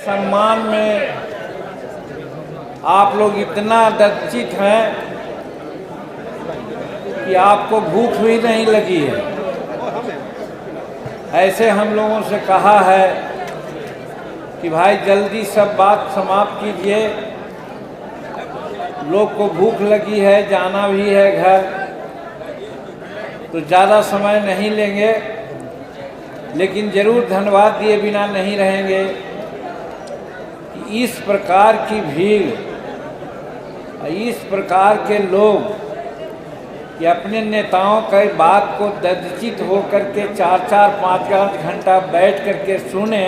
सम्मान में आप लोग इतना दर्शित हैं कि आपको भूख भी नहीं लगी है। ऐसे हम लोगों से कहा है कि भाई जल्दी सब बात समाप्त कीजिए, लोग को भूख लगी है, जाना भी है घर, तो ज़्यादा समय नहीं लेंगे, लेकिन ज़रूर धन्यवाद दिए बिना नहीं रहेंगे कि इस प्रकार की भीड़, इस प्रकार के लोग कि अपने नेताओं की बात को दर्शित हो करके 4-4, 5-5 घंटा बैठ करके सुने,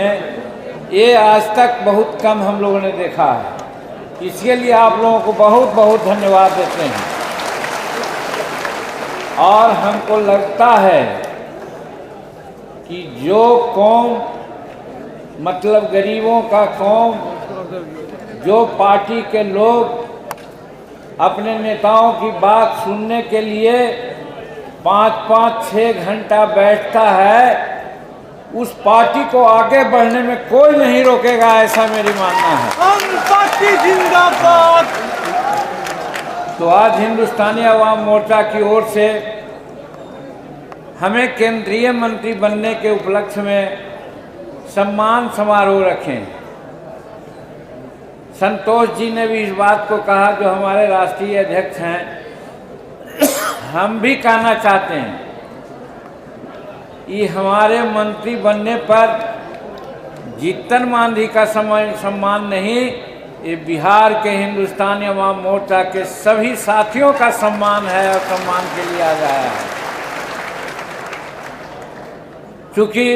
ये आज तक बहुत कम हम लोगों ने देखा है। इसके लिए आप लोगों को बहुत बहुत धन्यवाद देते हैं। और हमको लगता है कि जो कौम, मतलब गरीबों का कौम, जो पार्टी के लोग अपने नेताओं की बात सुनने के लिए 5-5, 6 घंटा बैठता है, उस पार्टी को आगे बढ़ने में कोई नहीं रोकेगा, ऐसा मेरी मानना है। हम पार्टी जिंदाबाद। तो आज हिंदुस्तानी अवाम मोर्चा की ओर से हमें केंद्रीय मंत्री बनने के उपलक्ष्य में सम्मान समारोह रखें। संतोष जी ने भी इस बात को कहा, जो हमारे राष्ट्रीय अध्यक्ष हैं। हम भी कहना चाहते हैं कि हमारे मंत्री बनने पर जीतन मांझी का सम्मान नहीं, ये बिहार के हिंदुस्तानी अवाम मोर्चा के सभी साथियों का सम्मान है और सम्मान के लिए आ गया है। क्योंकि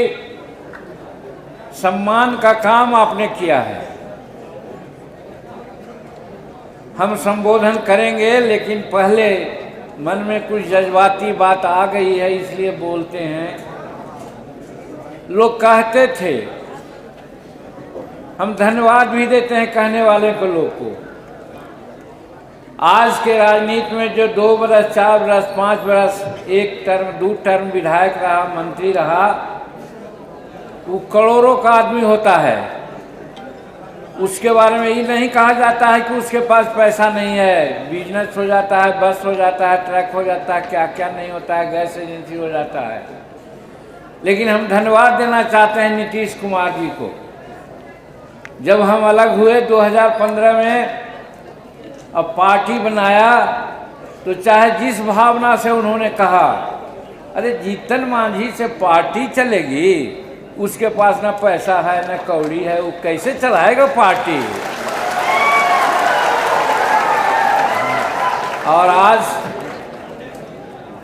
सम्मान का काम आपने किया है। हम संबोधन करेंगे, लेकिन पहले मन में कुछ जज्बाती बात आ गई है, इसलिए बोलते हैं। लोग कहते थे, हम धन्यवाद भी देते हैं कहने वाले को, लोग को। आज के राजनीति में जो 2 बरस, 4 बरस, 5 बरस, 1 टर्म, 2 टर्म विधायक रहा, मंत्री रहा, वो करोड़ों का आदमी होता है। उसके बारे में ये नहीं कहा जाता है कि उसके पास पैसा नहीं है। बिजनेस हो जाता है, बस हो जाता है, ट्रक हो जाता है, क्या क्या नहीं होता है, गैस एजेंसी हो जाता है। लेकिन हम धन्यवाद देना चाहते हैं नीतीश कुमार जी को। जब हम अलग हुए 2015 में, अब पार्टी बनाया, तो चाहे जिस भावना से उन्होंने कहा, अरे जीतन मांझी से पार्टी चलेगी, उसके पास ना पैसा है ना कौड़ी है, वो कैसे चलाएगा पार्टी। और आज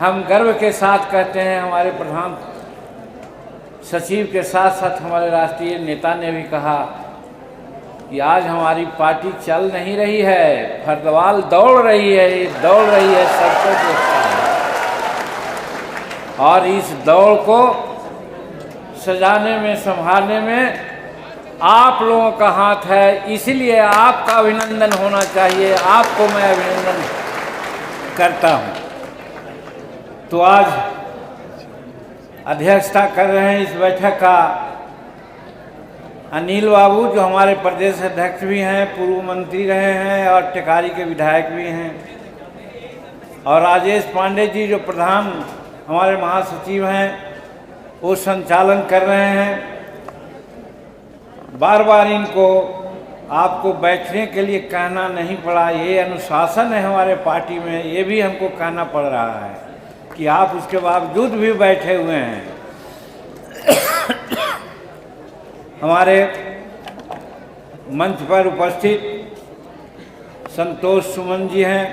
हम गर्व के साथ कहते हैं, हमारे प्रधान सचिव के साथ साथ हमारे राष्ट्रीय नेता ने भी कहा कि आज हमारी पार्टी चल नहीं रही है, फर्दवाल दौड़ रही है, दौड़ रही है, सबको देखता है। और इस दौड़ को सजाने में, संभालने में आप लोगों का हाथ है, इसलिए आपका अभिनंदन होना चाहिए। आपको मैं अभिनंदन करता हूं। तो आज अध्यक्षता कर रहे हैं इस बैठक का अनिल बाबू, जो हमारे प्रदेश अध्यक्ष भी हैं, पूर्व मंत्री रहे हैं और टेकारी के विधायक भी हैं, और राजेश पांडे जी जो प्रधान हमारे महासचिव हैं, वो संचालन कर रहे हैं। बार बार इनको आपको बैठने के लिए कहना नहीं पड़ा, ये अनुशासन है हमारे पार्टी में, ये भी हमको कहना पड़ रहा है कि आप उसके बावजूद भी बैठे हुए हैं। हमारे मंच पर उपस्थित संतोष सुमन जी हैं,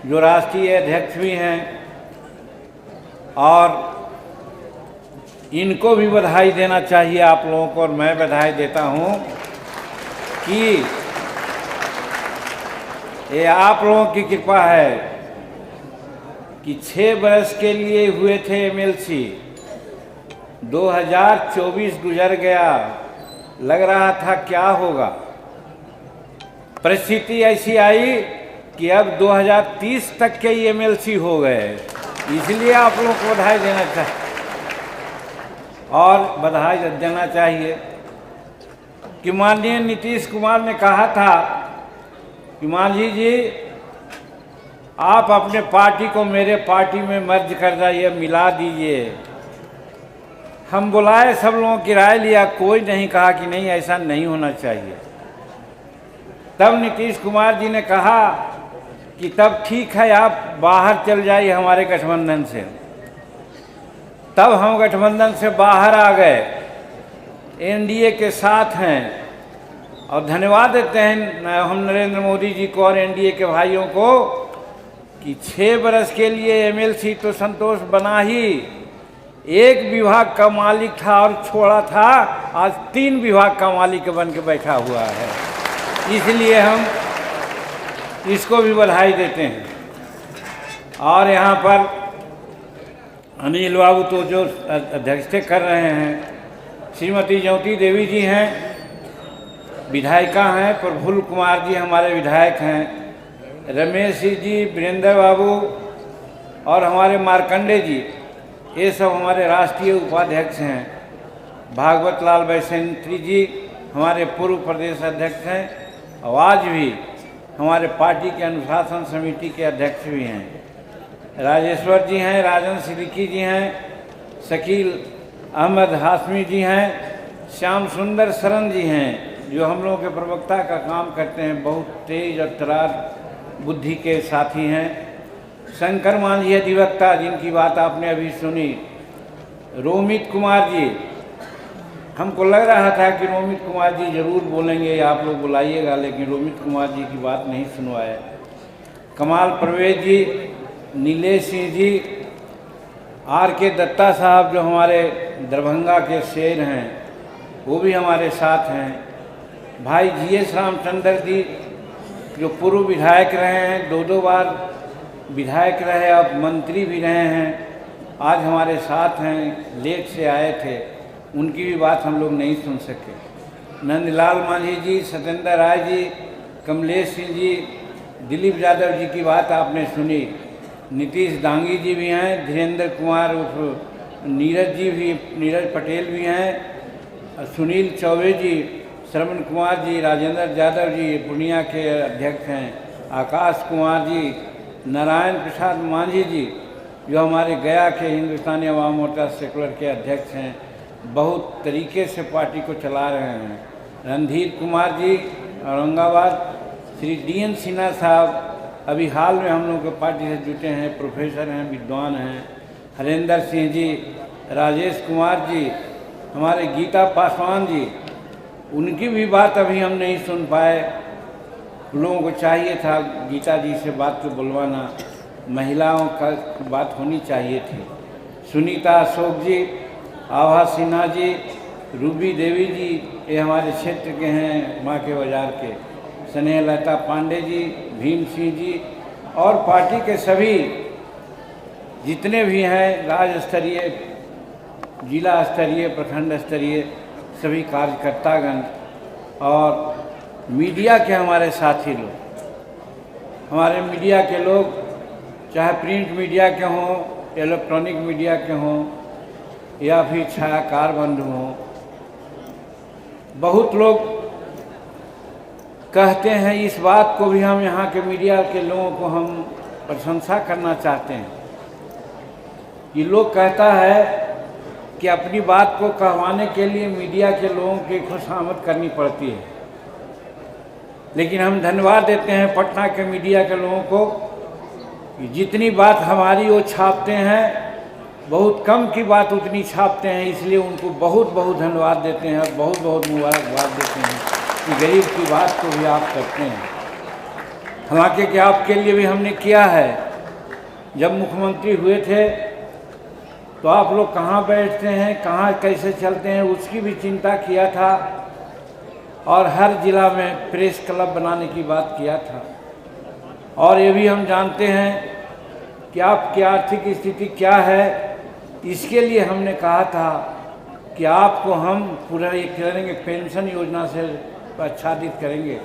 जो राष्ट्रीय अध्यक्ष भी हैं, और इनको भी बधाई देना चाहिए आप लोगों को, और मैं बधाई देता हूं कि ये आप लोगों की कृपा है कि 6 बरस के लिए हुए थे एमएलसी, 2024 गुजर गया, लग रहा था क्या होगा। परिस्थिति ऐसी आई कि अब 2030 तक के एमएलसी हो गए, इसलिए आप लोगों को बधाई देना चाहिए। और बधाई देना चाहिए कि माननीय नीतीश कुमार ने कहा था कि मांझी जी आप अपने पार्टी को मेरे पार्टी में मर्ज कर जाइए, मिला दीजिए। हम बुलाए, सब लोगों की राय लिया, कोई नहीं कहा कि नहीं ऐसा नहीं होना चाहिए। तब नीतीश कुमार जी ने कहा कि तब ठीक है, आप बाहर चल जाइए हमारे गठबंधन से। तब हम गठबंधन से बाहर आ गए, एनडीए के साथ हैं और धन्यवाद देते हैं हम नरेंद्र मोदी जी को और एनडीए के भाइयों को कि 6 बरस के लिए एमएलसी तो संतोष बना ही, 1 विभाग का मालिक था और छोड़ा था, आज 3 विभाग का मालिक बन के बैठा हुआ है। इसलिए हम इसको भी बधाई देते हैं। और यहाँ पर अनिल बाबू तो जो अध्यक्षता कर रहे हैं, श्रीमती ज्योति देवी जी हैं, विधायिका हैं, प्रफुल्ल कुमार जी हमारे विधायक हैं, रमेश जी, वीरेंद्र बाबू और हमारे मार्कंडे जी, ये सब हमारे राष्ट्रीय उपाध्यक्ष हैं। भागवत लाल बैसेंत्री जी हमारे पूर्व प्रदेश अध्यक्ष हैं और आज भी हमारे पार्टी के अनुशासन समिति के अध्यक्ष भी हैं। राजेश्वर जी हैं, राजन सिद्दीकी जी हैं, शकील अहमद हाशमी जी हैं, श्याम सुंदर शरण जी हैं जो हम लोगों के प्रवक्ता का काम करते हैं, बहुत तेज और तरार बुद्धि के साथी हैं। शंकर मांझी अधिवक्ता जिनकी बात आपने अभी सुनी, रोमित कुमार जी, हमको लग रहा था कि रोमित कुमार जी जरूर बोलेंगे, आप लोग बुलाइएगा, लेकिन रोमित कुमार जी की बात नहीं सुनवाए। कमाल परवेज जी, नीलेश सिंह जी, आर के दत्ता साहब जो हमारे दरभंगा के शेर हैं वो भी हमारे साथ हैं। भाई जीएस रामचंद्र जी जो पूर्व विधायक रहे हैं, 2 बार विधायक रहे, अब मंत्री भी रहे हैं, आज हमारे साथ हैं, लेट से आए थे, उनकी भी बात हम लोग नहीं सुन सके। नंदलाल मांझी जी, सत्येंद्र राय जी, कमलेश सिंह जी, दिलीप यादव जी की बात आपने सुनी, नीतीश दांगी जी भी हैं, धीरेन्द्र कुमार उर्फ नीरज जी भी, नीरज पटेल भी हैं, सुनील चौबे जी, श्रवण कुमार जी, राजेंद्र यादव जी पूर्णिया के अध्यक्ष हैं, आकाश कुमार जी, नारायण प्रसाद मांझी जी जो हमारे गया के हिंदुस्तानी अवाम मोर्चा सेकुलर के अध्यक्ष हैं, बहुत तरीके से पार्टी को चला रहे हैं। रणधीर कुमार जी औरंगाबाद, श्री DN सिन्हा साहब अभी हाल में हम लोग के पार्टी से जुटे हैं, प्रोफेसर हैं, विद्वान हैं। हरेंद्र सिंह जी, राजेश कुमार जी, हमारे गीता पासवान जी, उनकी भी बात अभी हम नहीं सुन पाए, लोगों को चाहिए था गीता जी से बात को बुलवाना, महिलाओं का बात होनी चाहिए थी। सुनीता अशोक जी, आभा सिन्हा जी, रूबी देवी जी, ये हमारे क्षेत्र के हैं, माँ के बाजार के, स्नेह लता पांडे जी, भीम सिंह जी और पार्टी के सभी जितने भी हैं, राज्य स्तरीय, जिला स्तरीय, प्रखंड स्तरीय सभी कार्यकर्तागण और मीडिया के हमारे साथी लोग, हमारे मीडिया के लोग चाहे प्रिंट मीडिया के हों, इलेक्ट्रॉनिक मीडिया के हों या फिर छायाकार बंधु हों, बहुत लोग कहते हैं, इस बात को भी हम यहाँ के मीडिया के लोगों को हम प्रशंसा करना चाहते हैं। ये लोग कहता है कि अपनी बात को कहवाने के लिए मीडिया के लोगों की खुशामद करनी पड़ती है, लेकिन हम धन्यवाद देते हैं पटना के मीडिया के लोगों को कि जितनी बात हमारी वो छापते हैं, बहुत कम की बात उतनी छापते हैं, इसलिए उनको बहुत बहुत धन्यवाद देते हैं और बहुत बहुत मुबारकबाद देते हैं कि गरीब की बात को भी आप करते हैं। हालांकि कि आपके लिए भी हमने किया है, जब मुख्यमंत्री हुए थे तो आप लोग कहाँ बैठते हैं, कहाँ कैसे चलते हैं, उसकी भी चिंता किया था और हर जिला में प्रेस क्लब बनाने की बात किया था। और ये भी हम जानते हैं कि आपकी आर्थिक स्थिति क्या है, इसके लिए हमने कहा था कि आपको हम पूरा ये करेंगे, पेंशन योजना से आच्छादित करेंगे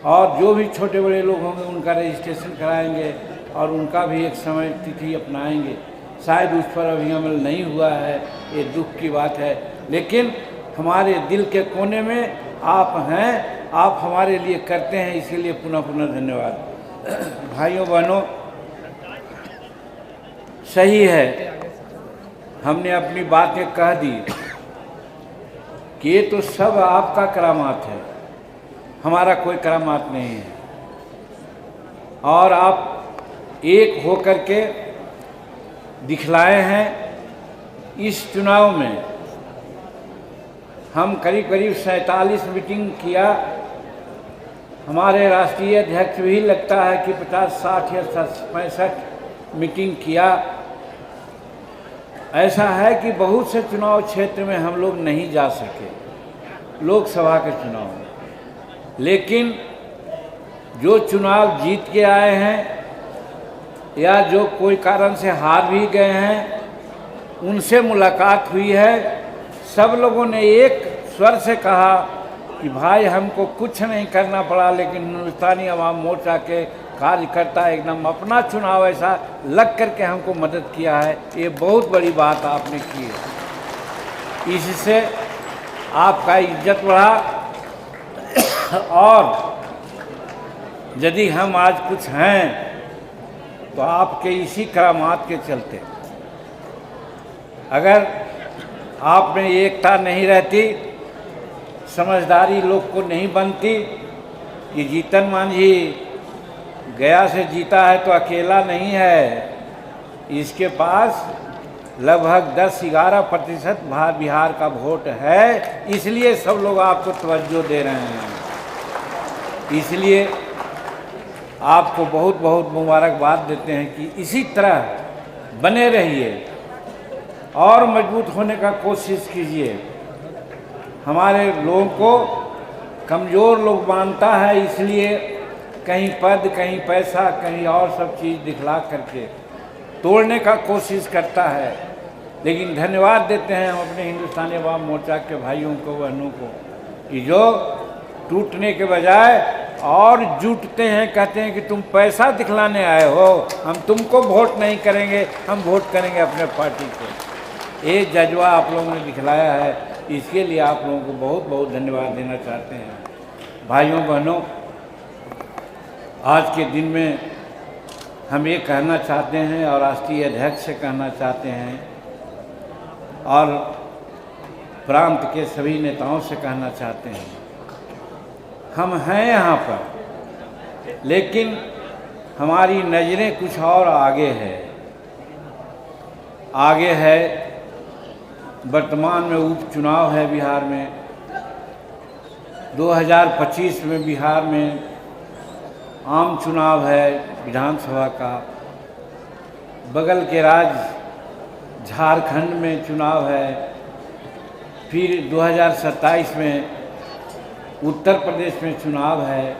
और जो भी छोटे बड़े लोग होंगे उनका रजिस्ट्रेशन कराएंगे और उनका भी एक समय तिथि अपनाएंगे। शायद उस पर अभी अमल नहीं हुआ है, ये दुख की बात है, लेकिन हमारे दिल के कोने में आप हैं, आप हमारे लिए करते हैं, इसके लिए पुनः पुनः धन्यवाद। भाइयों बहनों, सही है, हमने अपनी बातें कह दी कि ये तो सब आपका करामात है, हमारा कोई करामात नहीं है। और आप एक होकर के दिखलाए हैं। इस चुनाव में हम करीब करीब 47 मीटिंग किया। हमारे राष्ट्रीय अध्यक्ष भी लगता है कि 50, 60 या 65 मीटिंग किया। ऐसा है कि बहुत से चुनाव क्षेत्र में हम लोग नहीं जा सके, लोकसभा के चुनाव में, लेकिन जो चुनाव जीत के आए हैं या जो कोई कारण से हार भी गए हैं, उनसे मुलाकात हुई है। सब लोगों ने एक स्वर से कहा कि भाई हमको कुछ नहीं करना पड़ा, लेकिन हिंदुस्तानी अवाम मोर्चा के कार्यकर्ता एकदम अपना चुनाव ऐसा लग करके हमको मदद किया है। ये बहुत बड़ी बात आपने की है, इससे आपका इज्जत बढ़ा। और यदि हम आज कुछ हैं तो आपके इसी करामात के चलते। अगर आप में एकता नहीं रहती, समझदारी लोग को नहीं बनती कि जीतन मांझी गया से जीता है तो अकेला नहीं है, इसके पास लगभग 10-11% बिहार का वोट है, इसलिए सब लोग आपको तवज्जो दे रहे हैं। इसलिए आपको बहुत बहुत मुबारकबाद देते हैं कि इसी तरह बने रहिए और मजबूत होने का कोशिश कीजिए। हमारे लोगों को कमज़ोर लोग मानता है, इसलिए कहीं पद, कहीं पैसा, कहीं और सब चीज़ दिखला करके तोड़ने का कोशिश करता है। लेकिन धन्यवाद देते हैं हम अपने हिंदुस्तानी अवाम मोर्चा के भाइयों को, बहनों को, कि जो टूटने के बजाय और जुटते हैं, कहते हैं कि तुम पैसा दिखलाने आए हो, हम तुमको वोट नहीं करेंगे, हम वोट करेंगे अपने पार्टी को। ये जज्बा आप लोगों ने दिखलाया है, इसके लिए आप लोगों को बहुत बहुत धन्यवाद देना चाहते हैं। भाइयों बहनों, आज के दिन में हम ये कहना चाहते हैं और राष्ट्रीय अध्यक्ष से कहना चाहते हैं और प्रांत के सभी नेताओं से कहना चाहते हैं, हम हैं यहाँ पर, लेकिन हमारी नज़रें कुछ और आगे है। आगे है, वर्तमान में उपचुनाव है बिहार में। 2025 में बिहार में आम चुनाव है विधानसभा का। बगल के राज्य झारखंड में चुनाव है। फिर 2027 में उत्तर प्रदेश में चुनाव है।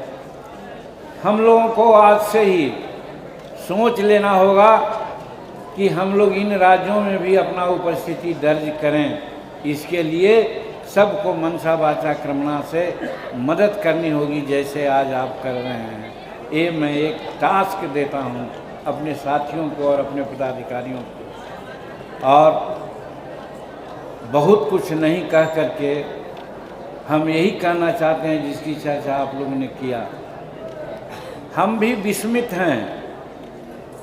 हम लोगों को आज से ही सोच लेना होगा कि हम लोग इन राज्यों में भी अपना उपस्थिति दर्ज करें। इसके लिए सबको मनसा वाचा कर्मणा से मदद करनी होगी, जैसे आज आप कर रहे हैं। ये मैं एक टास्क देता हूँ अपने साथियों को और अपने पदाधिकारियों को। और बहुत कुछ नहीं कह करके हम यही कहना चाहते हैं जिसकी चर्चा आप लोगों ने किया। हम भी विस्मित हैं,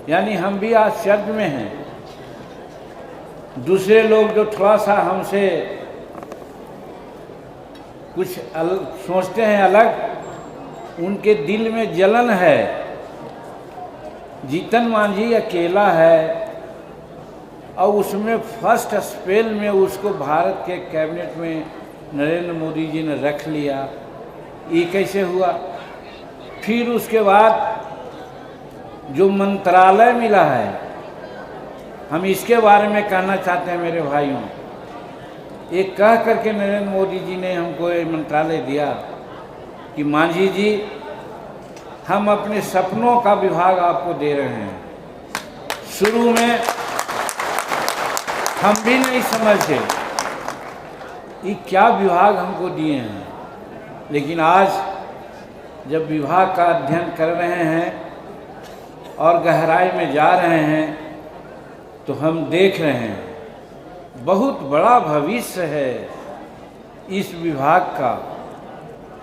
यानी हम भी आश्चर्य में हैं। दूसरे लोग जो थोड़ा सा हमसे कुछ अलग सोचते हैं, अलग, उनके दिल में जलन है। जीतन मांझी अकेला है और उसमें फर्स्ट स्पेल में उसको भारत के कैबिनेट में नरेंद्र मोदी जी ने रख लिया। ये कैसे हुआ? फिर उसके बाद जो मंत्रालय मिला है, हम इसके बारे में कहना चाहते हैं मेरे भाइयों। ये कह करके नरेंद्र मोदी जी ने हमको ये मंत्रालय दिया कि मांझी जी, हम अपने सपनों का विभाग आपको दे रहे हैं। शुरू में हम भी नहीं समझते ये क्या विभाग हमको दिए हैं, लेकिन आज जब विभाग का अध्ययन कर रहे हैं और गहराई में जा रहे हैं तो हम देख रहे हैं बहुत बड़ा भविष्य है इस विभाग का।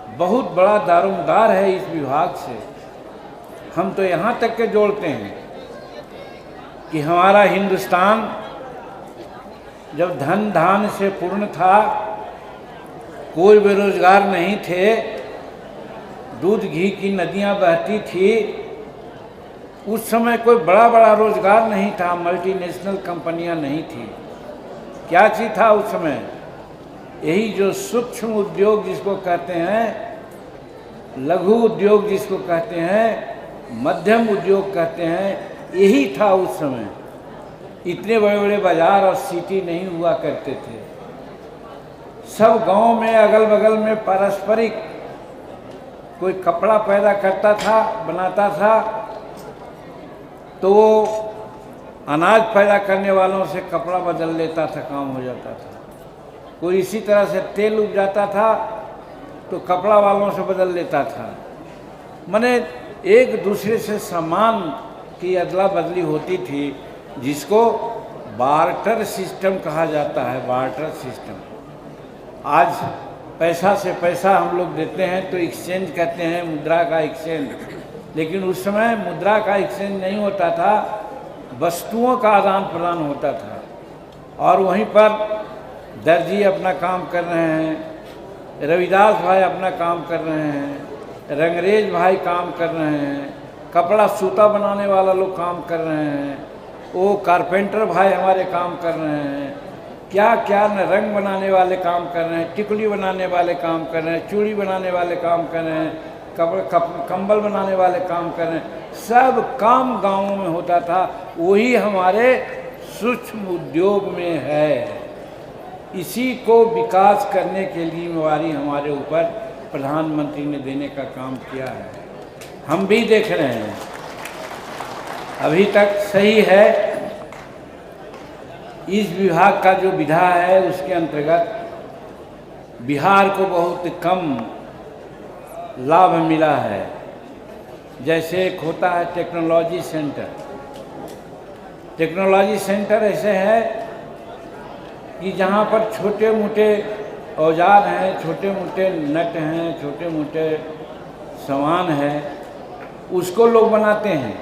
बहुत बड़ा दारोमदार है इस विभाग से। हम तो यहाँ तक के जोड़ते हैं कि हमारा हिंदुस्तान जब धन धान से पूर्ण था, कोई बेरोजगार नहीं थे, दूध घी की नदियाँ बहती थी, उस समय कोई बड़ा बड़ा रोजगार नहीं था, मल्टीनेशनल कंपनियां नहीं थी। क्या चीज़ था उस समय? यही जो सूक्ष्म उद्योग जिसको कहते हैं, लघु उद्योग जिसको कहते हैं, मध्यम उद्योग कहते हैं, यही था उस समय। इतने बड़े बड़े बाजार और सिटी नहीं हुआ करते थे। सब गांव में अगल बगल में पारस्परिक कोई कपड़ा पैदा करता था, बनाता था, तो वो अनाज पैदा करने वालों से कपड़ा बदल लेता था, काम हो जाता था। कोई इसी तरह से तेल उपजाता था तो कपड़ा वालों से बदल लेता था। माने एक दूसरे से सामान की अदला बदली होती थी, जिसको बार्टर सिस्टम कहा जाता है। Barter system. आज पैसा से पैसा हम लोग देते हैं तो एक्सचेंज कहते हैं, मुद्रा का एक्सचेंज। लेकिन उस समय मुद्रा का एक्सचेंज नहीं होता था, वस्तुओं का आदान प्रदान होता था। और वहीं पर दर्जी अपना काम कर रहे हैं, रविदास भाई अपना काम कर रहे हैं, रंगरेज भाई काम कर रहे हैं, कपड़ा सूता बनाने वाला लोग काम कर रहे हैं, वो कारपेंटर भाई हमारे काम कर रहे हैं, क्या क्या न रंग बनाने वाले काम कर रहे हैं, टिकुली बनाने वाले काम कर रहे हैं, चूड़ी बनाने वाले काम कर रहे हैं, कंबल बनाने वाले काम कर रहे हैं। सब काम गांवों में होता था। वही हमारे सूक्ष्म उद्योग में है। इसी को विकास करने के लिए जिम्मेवारी हमारे ऊपर प्रधानमंत्री ने देने का काम किया है। हम भी देख रहे हैं, अभी तक सही है। इस विभाग का जो विधा है उसके अंतर्गत बिहार को बहुत कम लाभ मिला है। जैसे एक होता है टेक्नोलॉजी सेंटर। टेक्नोलॉजी सेंटर ऐसे है कि जहाँ पर छोटे मोटे औजार हैं, छोटे मोटे नट हैं, छोटे मोटे सामान हैं, उसको लोग बनाते हैं।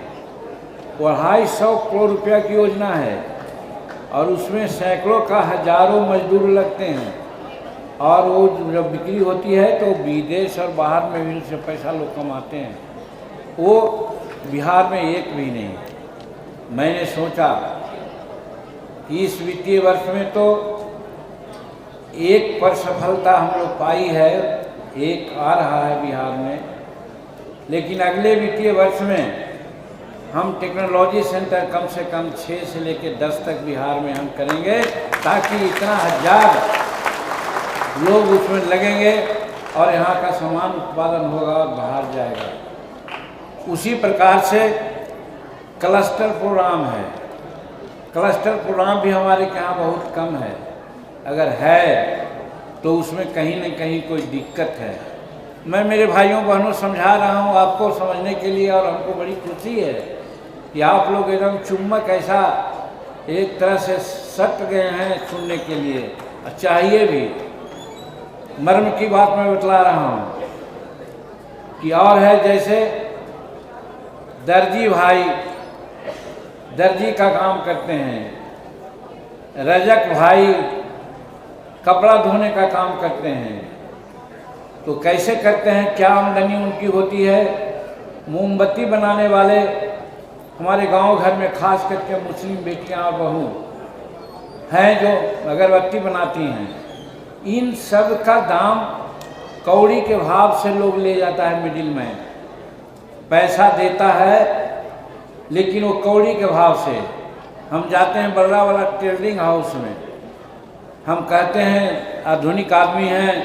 250 करोड़ रुपया की योजना है और उसमें सैकड़ों का हजारों मजदूर लगते हैं। और वो जब बिक्री होती है तो विदेश और बाहर में भी से पैसा लोग कमाते हैं। वो बिहार में एक भी नहीं। मैंने सोचा कि इस वित्तीय वर्ष में तो एक पर सफलता हम लोग पाई है, एक आ रहा है बिहार में, लेकिन अगले वित्तीय वर्ष में हम टेक्नोलॉजी सेंटर कम से कम 6 से लेकर 10 तक बिहार में हम करेंगे, ताकि इतना हजार लोग उसमें लगेंगे और यहाँ का सामान उत्पादन होगा और बाहर जाएगा। उसी प्रकार से क्लस्टर प्रोग्राम है। क्लस्टर प्रोग्राम भी हमारे यहाँ बहुत कम है। अगर है तो उसमें कहीं न कहीं कोई दिक्कत है। मैं मेरे भाइयों बहनों समझा रहा हूँ आपको समझने के लिए, और हमको बड़ी खुशी है कि आप लोग एकदम चुम्बक ऐसा एक तरह से सट गए हैं सुनने के लिए। चाहिए भी। मर्म की बात मैं बतला रहा हूँ कि और है, जैसे दर्जी भाई दर्जी का काम करते हैं, रजक भाई कपड़ा धोने का काम करते हैं। तो कैसे करते हैं, क्या आमदनी उनकी होती है? मोमबत्ती बनाने वाले हमारे गांव घर में खास करके मुस्लिम बेटियां और बहू हैं जो अगरबत्ती बनाती हैं। इन सब का दाम कौड़ी के भाव से लोग ले जाता है। मिडिल मैन पैसा देता है, लेकिन वो कौड़ी के भाव से। हम जाते हैं बर्रा वाला टेलरिंग हाउस में, हम कहते हैं आधुनिक आदमी हैं,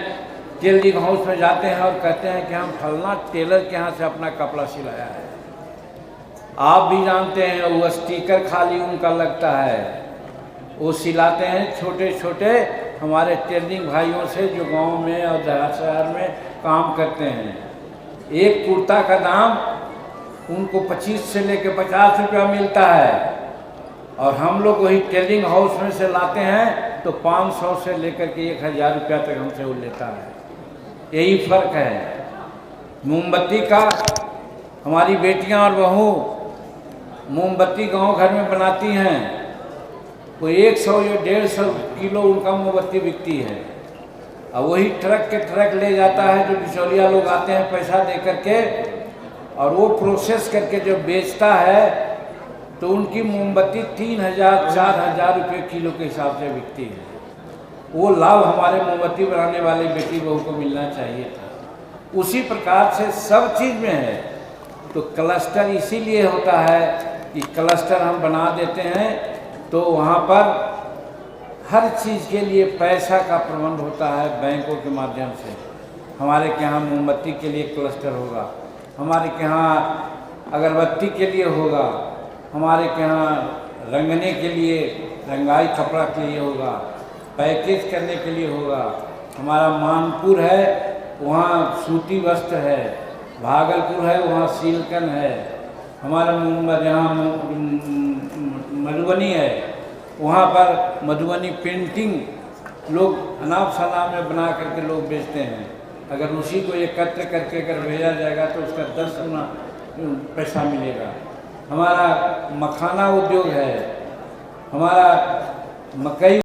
टेलरिंग हाउस में जाते हैं और कहते हैं कि हम फलना टेलर के यहाँ से अपना कपड़ा सिलाया है। आप भी जानते हैं वो स्टिकर खाली उनका लगता है, वो सिलाते हैं छोटे छोटे हमारे टेलरिंग भाइयों से जो गांव में और देहात शहर में काम करते हैं। एक कुर्ता का दाम उनको 25 से लेकर 50 रुपया मिलता है, और हम लोग वही टेलरिंग हाउस में से लाते हैं तो 500 से लेकर के 1000 रुपया तक हमसे वो लेता है। यही फर्क है। मोमबत्ती का हमारी बेटियां और बहू मोमबत्ती गांव घर में बनाती हैं, वो 100 या 150 किलो उनका मोमबत्ती बिकती है। और वही ट्रक के ट्रक ले जाता है, जो बिचौलिया लोग आते हैं पैसा दे करके, और वो प्रोसेस करके जो बेचता है तो उनकी मोमबत्ती 3000-4000 रुपये किलो के हिसाब से बिकती है। वो लाभ हमारे मोमबत्ती बनाने वाले बेटी बहू को मिलना चाहिए था। उसी प्रकार से सब चीज़ में है। तो क्लस्टर इसीलिए होता है कि क्लस्टर हम बना देते हैं तो वहाँ पर हर चीज़ के लिए पैसा का प्रबंध होता है बैंकों के माध्यम से। हमारे के यहाँ मोमबत्ती के लिए क्लस्टर होगा, हमारे के यहाँ अगरबत्ती के लिए होगा, हमारे के यहाँ रंगने के लिए रंगाई कपड़ा के लिए होगा, पैकेज करने के लिए होगा। हमारा मानपुर है, वहाँ सूती वस्त्र है, भागलपुर है, वहाँ सिल्कन है, हमारा यहाँ मधुबनी है, वहाँ पर मधुबनी पेंटिंग लोग अनाप शनाप में बना करके लोग बेचते हैं। अगर उसी को एकत्र करके अगर भेजा जाएगा तो उसका 10 गुना पैसा मिलेगा। हमारा मखाना उद्योग है, हमारा मकई